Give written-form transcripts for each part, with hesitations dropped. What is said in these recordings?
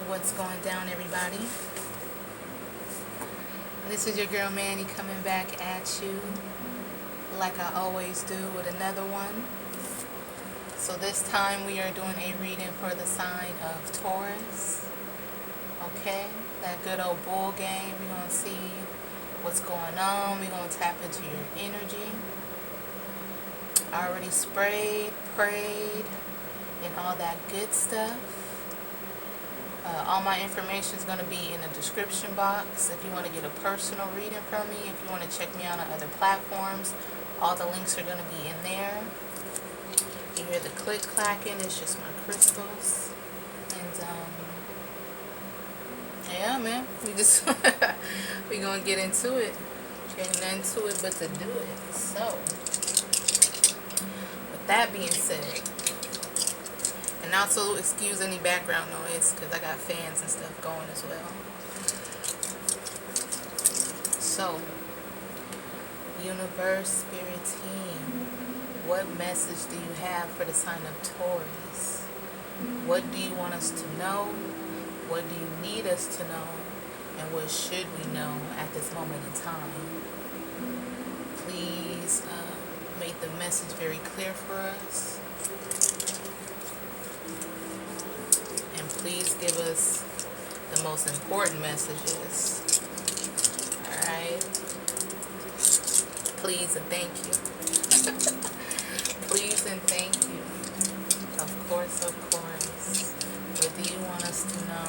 What's going down, everybody? This is your girl Manny coming back at you like I always do with another one. So this time we are doing a reading for the sign of Taurus. Okay, that good old bull game. We're going to see what's going on. We're going to tap into your energy. I already sprayed, prayed, and all that good stuff. All my information is going to be in the description box. If you want to get a personal reading from me, if you want to check me out on other platforms, all the links are going to be in there. You hear the click clacking, it's just my crystals. And yeah, man, we just we gonna get into it. Ain't nothing to it but to do it. So with that being said, and also excuse any background noise because I got fans and stuff going as well. So, universe, spirit team, what message do you have for the sign of Taurus? What do you want us to know? What do you need us to know? And what should we know at this moment in time? Please make the message very clear for us. And please give us the most important messages. Alright? Please and thank you. Please and thank you. Of course, of course. What do you want us to know?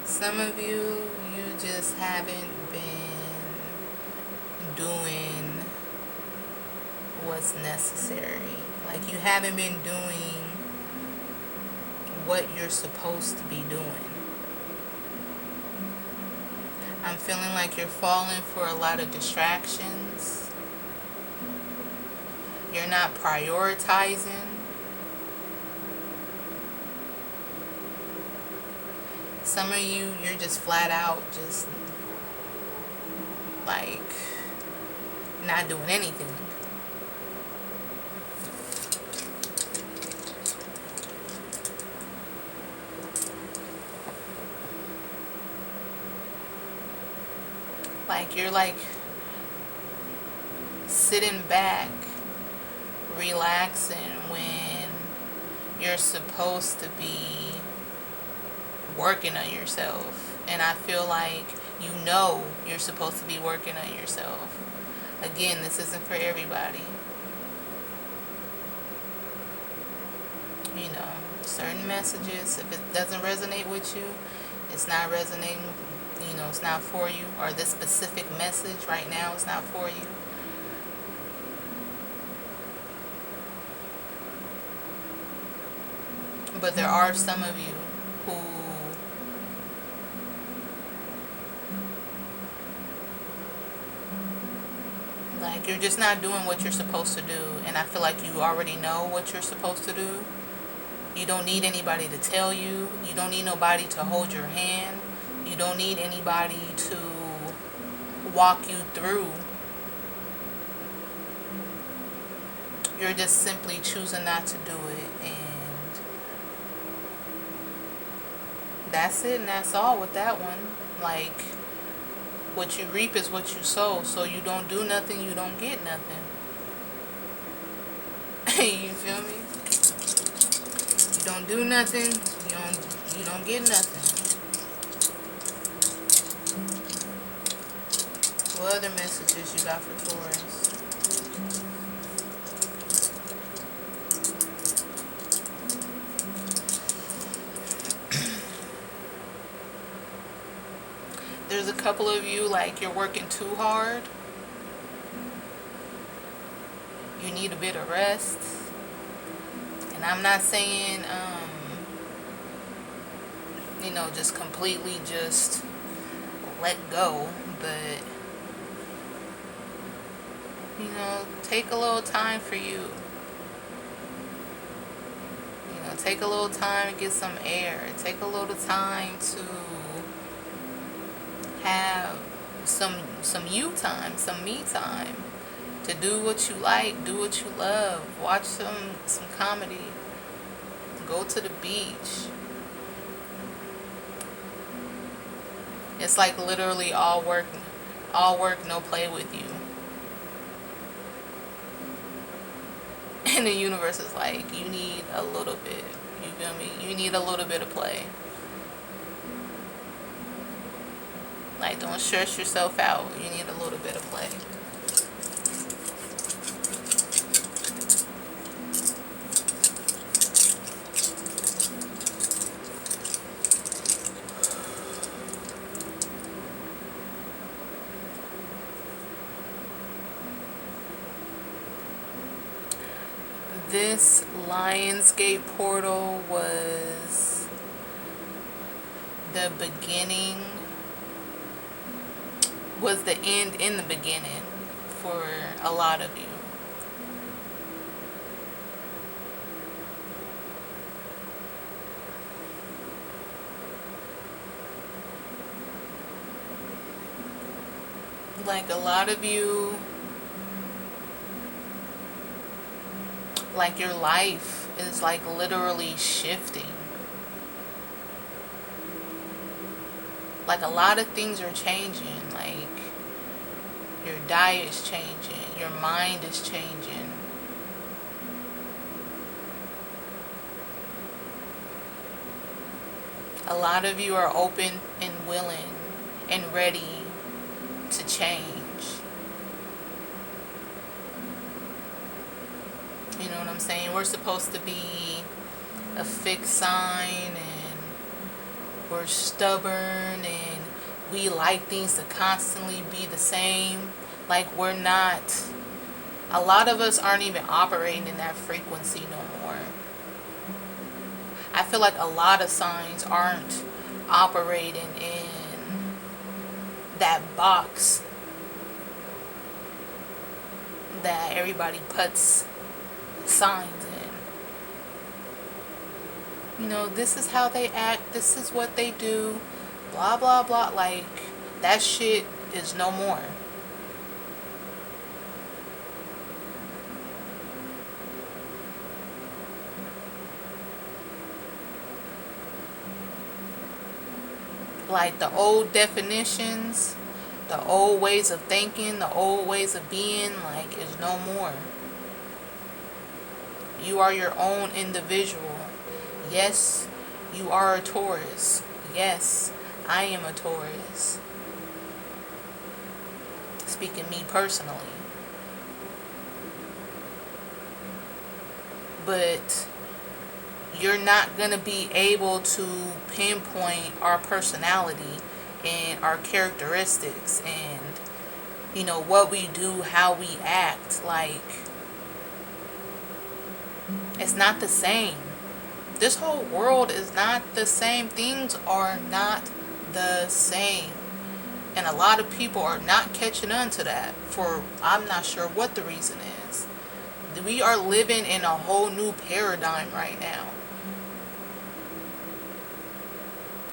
Some of you just haven't been doing what's necessary. Like you haven't been doing what you're supposed to be doing. I'm feeling like you're falling for a lot of distractions. You're not prioritizing. Some of you, you're just flat out just like not doing anything. Like you're like sitting back, relaxing when you're supposed to be working on yourself. And I feel like you know you're supposed to be working on yourself. Again, this isn't for everybody. You know, certain messages, if it doesn't resonate with you, it's not resonating, you know, it's not for you. Or this specific message right now is not for you. But there are some of you who like you're just not doing what you're supposed to do. And I feel like you already know what you're supposed to do. You don't need anybody to tell you. You don't need nobody to hold your hand. You don't need anybody to walk you through. You're just simply choosing not to do it. And that's it, and that's all with that one. Like, what you reap is what you sow. So you don't do nothing, you don't get nothing. You feel me? You don't do nothing, you don't get nothing. What other messages you got for Taurus? There's a couple of you like you're working too hard. You need a bit of rest. And I'm not saying, just completely just let go. But, take a little time for you. Take a little time to get some air. Take a little time to have some you time, some me time. To do what you like, do what you love. Watch some comedy. Go to the beach. It's like literally all work, no play with you. And the universe is like, you need a little bit. You feel me? You need a little bit of play. Like, don't stress yourself out. You need a little bit of play. This Lionsgate portal was the beginning, was the end in the beginning for a lot of you. Like a lot of you, like your life is like literally shifting. Like a lot of things are changing. Like your diet is changing, your mind is changing. A lot of you are open and willing and ready to change. You know what I'm saying? We're supposed to be a fixed sign, and we're stubborn, and we like things to constantly be the same. Like, we're not, a lot of us aren't even operating in that frequency no more. I feel like a lot of signs aren't operating in that box that everybody puts signs in. This is how they act, this is what they do, blah blah blah. Like, that shit is no more. Like the old definitions, the old ways of thinking, the old ways of being, like, is no more. You are your own individual. Yes, you are a Taurus. Yes, I am a Taurus. Speaking me personally. But you're not going to be able to pinpoint our personality and our characteristics and, what we do, how we act. Like, it's not the same. This whole world is not the same. Things are not the same. And a lot of people are not catching on to that, for I'm not sure what the reason is. We are living in a whole new paradigm right now.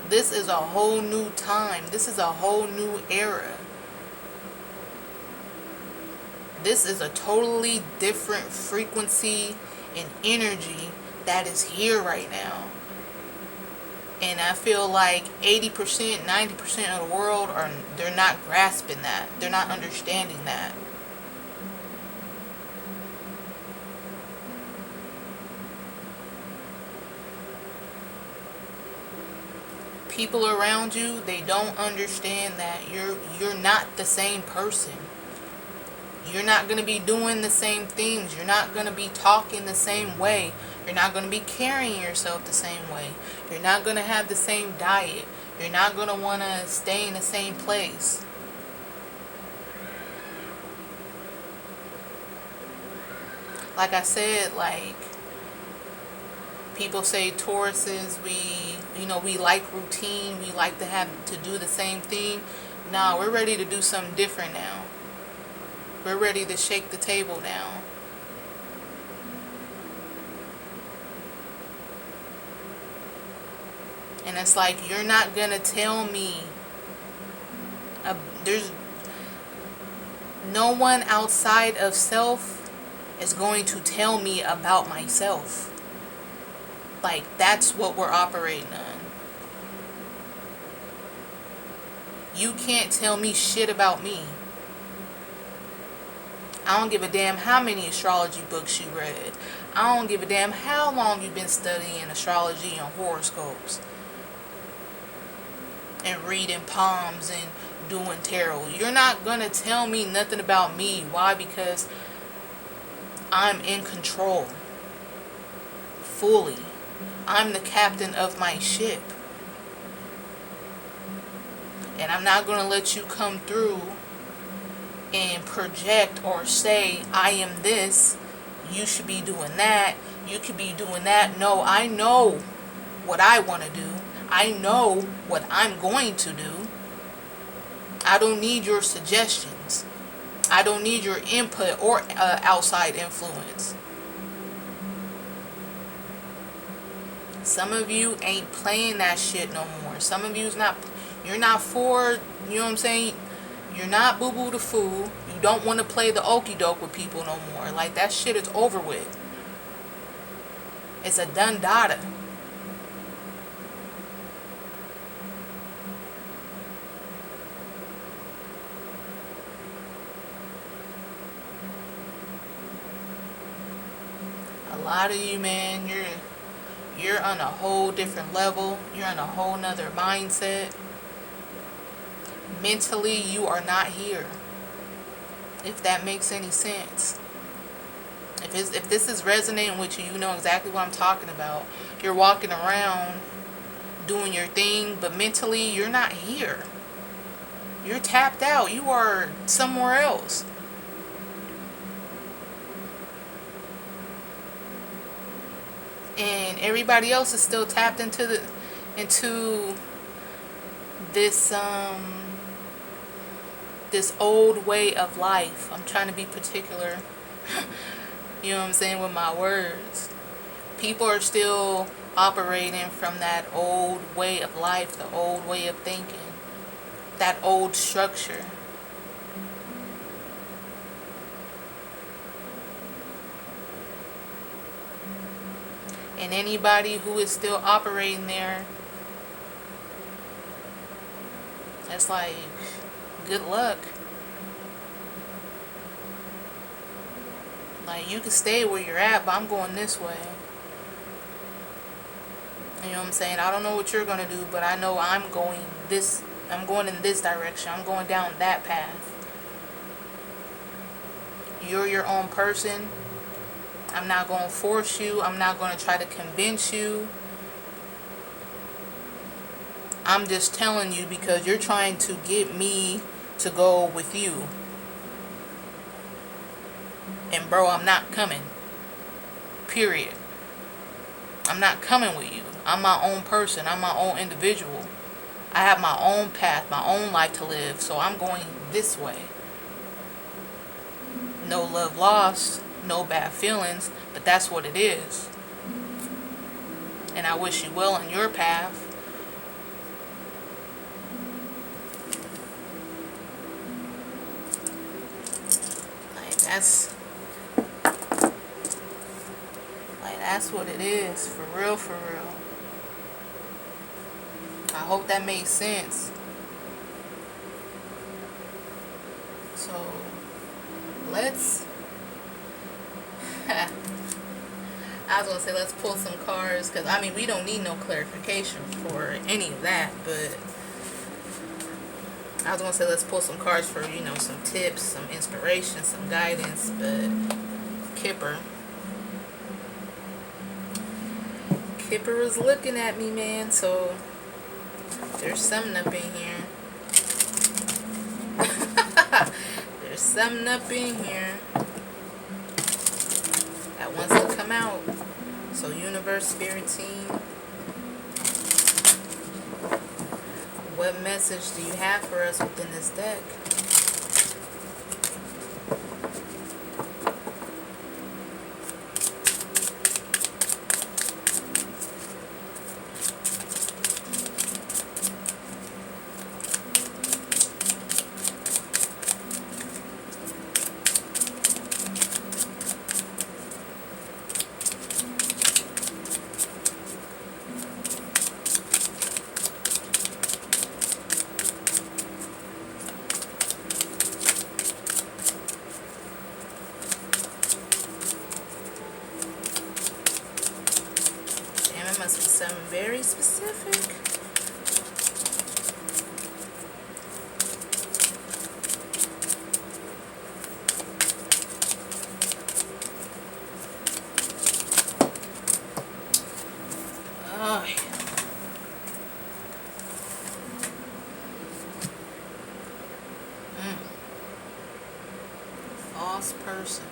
This is a whole new time. This is a whole new era. This is a totally different frequency and energy that is here right now. And I feel like 80%, 90% of the world they're not grasping that. They're not understanding that. People around you, they don't understand that you're not the same person. You're not going to be doing the same things. You're not going to be talking the same way. You're not going to be carrying yourself the same way. You're not going to have the same diet. You're not going to want to stay in the same place. Like I said, like, people say Tauruses, we like routine. We like to have to do the same thing. Nah, we're ready to do something different now. We're ready to shake the table now. And it's like, you're not going to tell me. There's no one outside of self is going to tell me about myself. Like, that's what we're operating on. You can't tell me shit about me. I don't give a damn how many astrology books you read. I don't give a damn how long you've been studying astrology and horoscopes and reading palms and doing tarot. You're not going to tell me nothing about me. Why? Because I'm in control. Fully. I'm the captain of my ship. And I'm not going to let you come through and project or say, I am this, you should be doing that, you could be doing that. No, I know what I want to do. I know what I'm going to do. I don't need your suggestions. I don't need your input or outside influence. Some of you ain't playing that shit no more. Some of you's not, you're not for, you know what I'm saying? You're not boo-boo the fool. You don't want to play the okie doke with people no more. Like, that shit is over with. It's a done data. A lot of you, man, you're on a whole different level. You're on a whole nother mindset. Mentally, you are not here. If that makes any sense. If this is resonating with you, you know exactly what I'm talking about. You're walking around doing your thing, but mentally, you're not here. You're tapped out. You are somewhere else. And everybody else is still tapped into this this old way of life. I'm trying to be particular, you know what I'm saying, with my words. People are still operating from that old way of life, the old way of thinking, that old structure. And anybody who is still operating there, it's like, good luck. Like, you can stay where you're at, but I'm going this way. You know what I'm saying? I don't know what you're going to do, but I know I'm going in this direction. I'm going down that path. You're your own person. I'm not going to force you. I'm not going to try to convince you. I'm just telling you because you're trying to get me to go with you. And bro, I'm not coming. Period. I'm not coming with you. I'm my own person. I'm my own individual. I have my own path, my own life to live. So I'm going this way. No love lost. No bad feelings. But that's what it is. And I wish you well on your path. That's what it is, for real, for real. I hope that made sense. So let's I was gonna say let's pull some cards, because I mean we don't need no clarification for any of that, but I was gonna say let's pull some cards for, you know, some tips, some inspiration, some guidance. But Kipper is looking at me, man, so there's something up in here. There's something up in here. come out. So universe, spirit team, what message do you have for us within this deck? It must be something very specific. Oh. False person.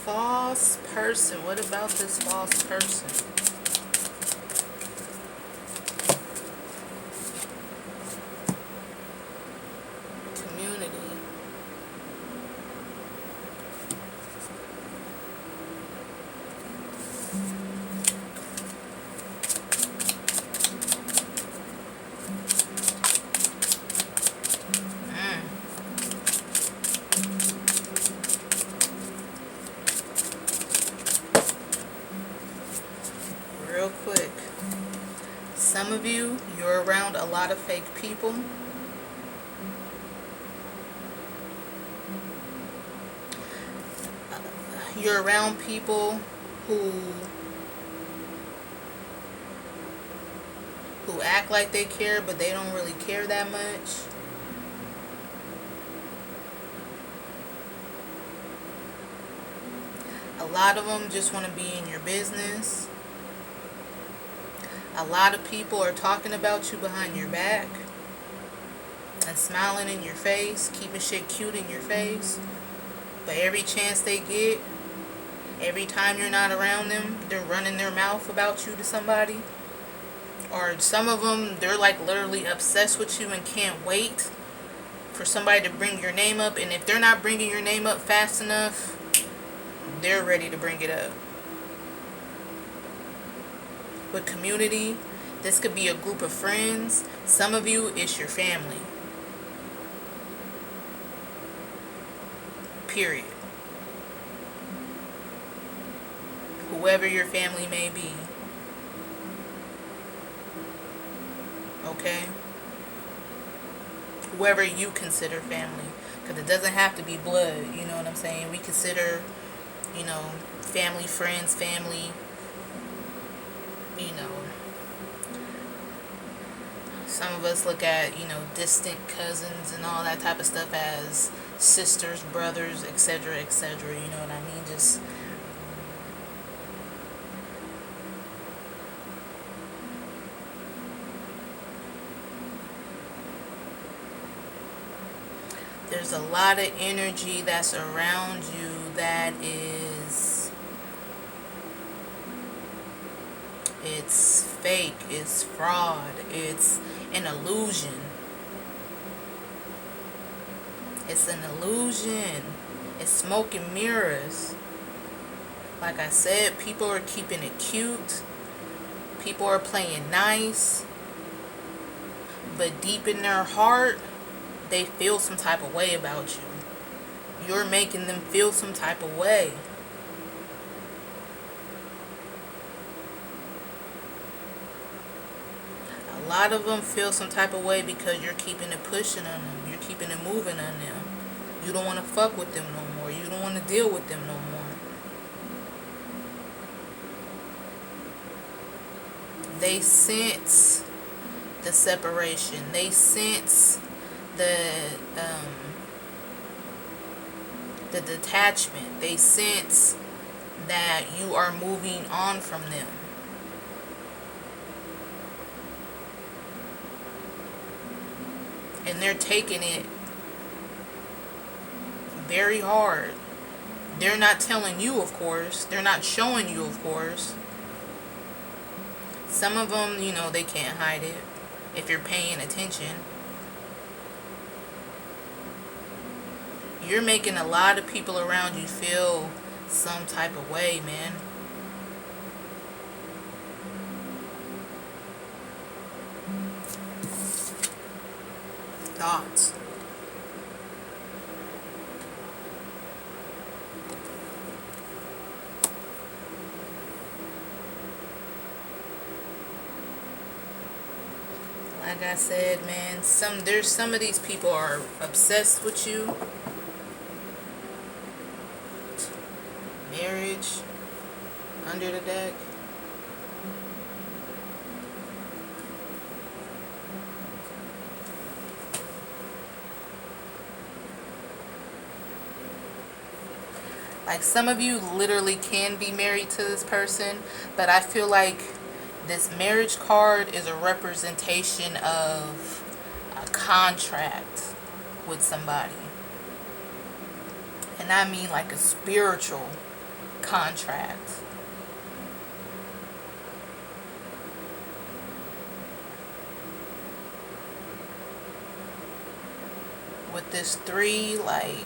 False person. What about this false person? Community. Real quick. Some of you, you're around a lot of fake people. You're around people who act like they care, but they don't really care that much. A lot of them just want to be in your business. A lot of people are talking about you behind your back and smiling in your face, keeping shit cute in your face. But every chance they get, every time you're not around them, they're running their mouth about you to somebody. Or some of them, they're like literally obsessed with you and can't wait for somebody to bring your name up. And if they're not bringing your name up fast enough, they're ready to bring it up. With community, this could be a group of friends. Some of you, it's your family. Period. Whoever your family may be. Okay? Whoever you consider family. Because it doesn't have to be blood. You know what I'm saying? We consider, you know, family, friends, family, you know. Some of us look at, you know, distant cousins and all that type of stuff as sisters, brothers, etc., etc. You know what I mean? Just there's a lot of energy that's around you that is, it's fake, it's fraud, it's an illusion. It's an illusion. It's smoke and mirrors. Like I said, people are keeping it cute. People are playing nice. But deep in their heart, they feel some type of way about you. You're making them feel some type of way. A lot of them feel some type of way because you're keeping it pushing on them. You're keeping it moving on them. You don't want to fuck with them no more. You don't want to deal with them no more. They sense the separation. They sense the detachment. They sense that you are moving on from them. And they're taking it very hard. They're not telling you, of course. They're not showing you, of course. Some of them, you know, they can't hide it if you're paying attention. You're making a lot of people around you feel some type of way, man. Thoughts. Like I said, man, some of these people are obsessed with you. Marriage under the deck. Like, some of you literally can be married to this person, but I feel like this marriage card is a representation of a contract with somebody. And I mean like a spiritual contract. With this 3, like,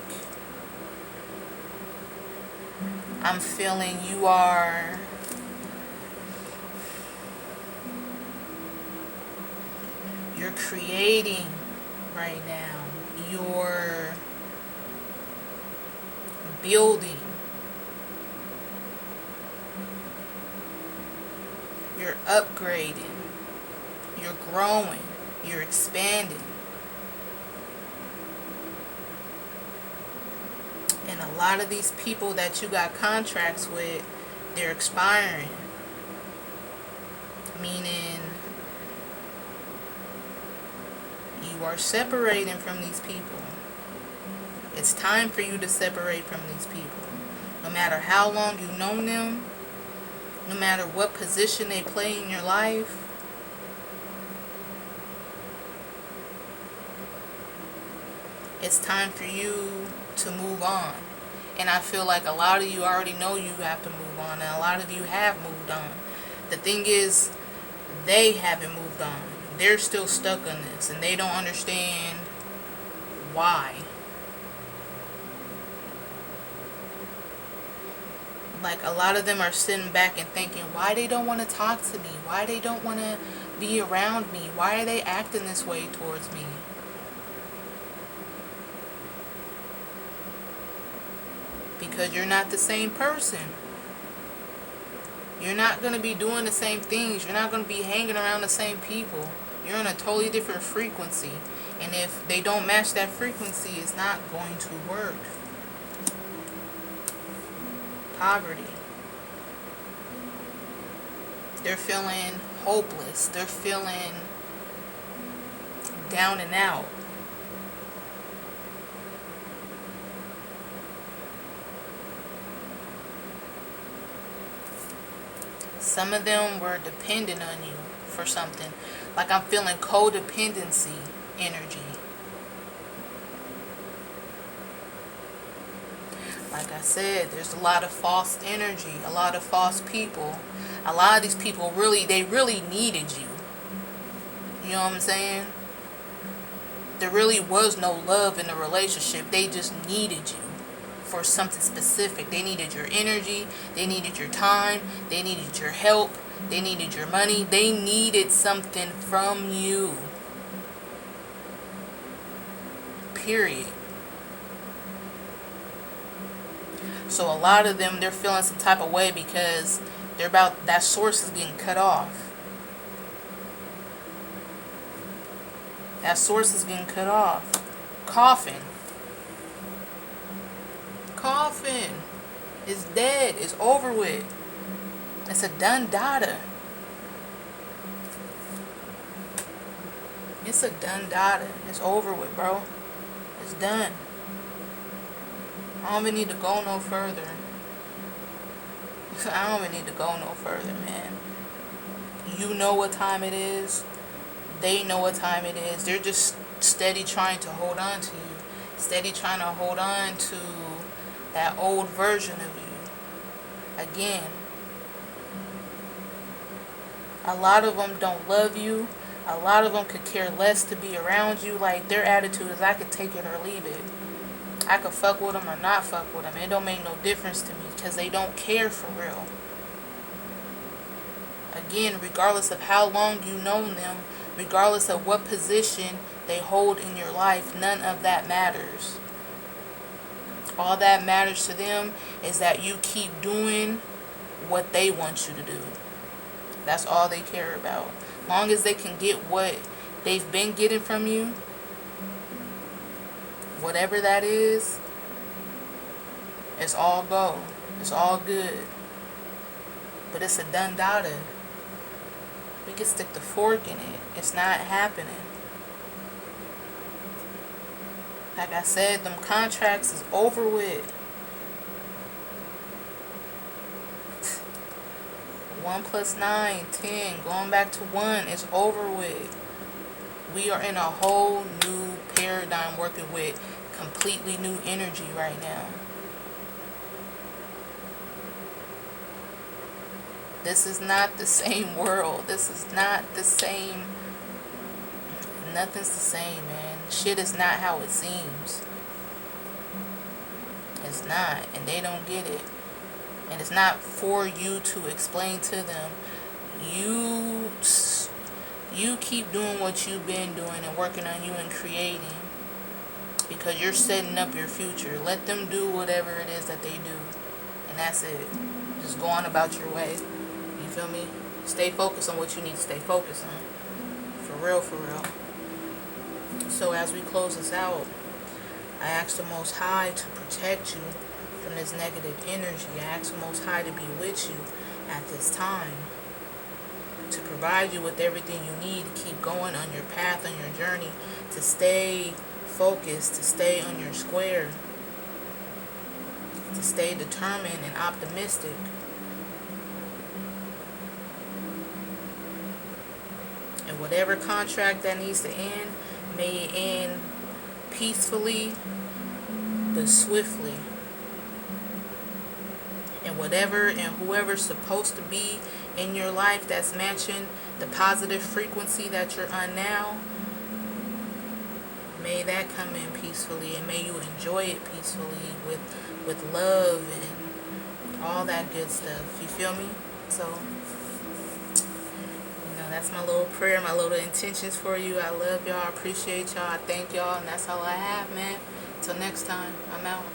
I'm feeling you're creating right now. You're building. You're upgrading. You're growing. You're expanding. And a lot of these people that you got contracts with, they're expiring. Meaning you are separating from these people. It's time for you to separate from these people. No matter how long you've known them, no matter what position they play in your life, it's time for you to move on. And I feel like a lot of you already know you have to move on, and a lot of you have moved on. The thing is, they haven't moved on. They're still stuck on this, and they don't understand why. Like, a lot of them are sitting back and thinking why they don't want to talk to me, why they don't want to be around me, why are they acting this way towards me. Because you're not the same person. You're not going to be doing the same things. You're not going to be hanging around the same people. You're on a totally different frequency. And if they don't match that frequency, it's not going to work. Poverty. They're feeling hopeless. They're feeling down and out. Some of them were dependent on you for something. Like, I'm feeling codependency energy. Like I said, there's a lot of false energy, a lot of false people. A lot of these people they really needed you. You know what I'm saying? There really was no love in the relationship. They just needed you for something specific. They needed your energy. They needed your time. They needed your help. They needed your money. They needed something from you. Period. So a lot of them, they're feeling some type of way because that source is getting cut off. That source is getting cut off. Coffin. It's dead. It's over with. It's a done data. It's a done data. It's over with, bro. It's done. I don't even need to go no further. I don't even need to go no further, man. You know what time it is. They know what time it is. They're just steady trying to hold on to you. Steady trying to hold on to that old version of you. Again, a lot of them don't love you. A lot of them could care less to be around you. Like, their attitude is, I could take it or leave it. I could fuck with them or not fuck with them. It don't make no difference to me because they don't care for real. Again, regardless of how long you've known them, regardless of what position they hold in your life, none of that matters. All that matters to them is that you keep doing what they want you to do. That's all they care about. Long as they can get what they've been getting from you, whatever that is, it's all go. It's all good. But it's a done data. We can stick the fork in it. It's not happening. Like I said, them contracts is over with. 1 + 9, 10, going back to 1, it's over with. We are in a whole new paradigm working with completely new energy right now. This is not the same world. This is not the same. Nothing's the same, man. Shit is not how it seems. It's not. And they don't get it. And it's not for you to explain to them. You keep doing what you've been doing and working on you and creating, because you're setting up your future. Let them do whatever it is that they do, and that's it. Just go on about your way. You feel me? Stay focused on what you need to stay focused on. For real, for real. So as we close this out, I ask the Most High to protect you from this negative energy. I ask the Most High to be with you at this time, to provide you with everything you need to keep going on your path, on your journey, to stay focused, to stay on your square, to stay determined and optimistic. And whatever contract that needs to end, may it end peacefully but swiftly. And whatever and whoever's supposed to be in your life that's matching the positive frequency that you're on now, may that come in peacefully, and may you enjoy it peacefully with love and all that good stuff. You feel me? So, that's my little prayer, my little intentions for you. I love y'all. I appreciate y'all. I thank y'all. And that's all I have, man. Till next time, I'm out.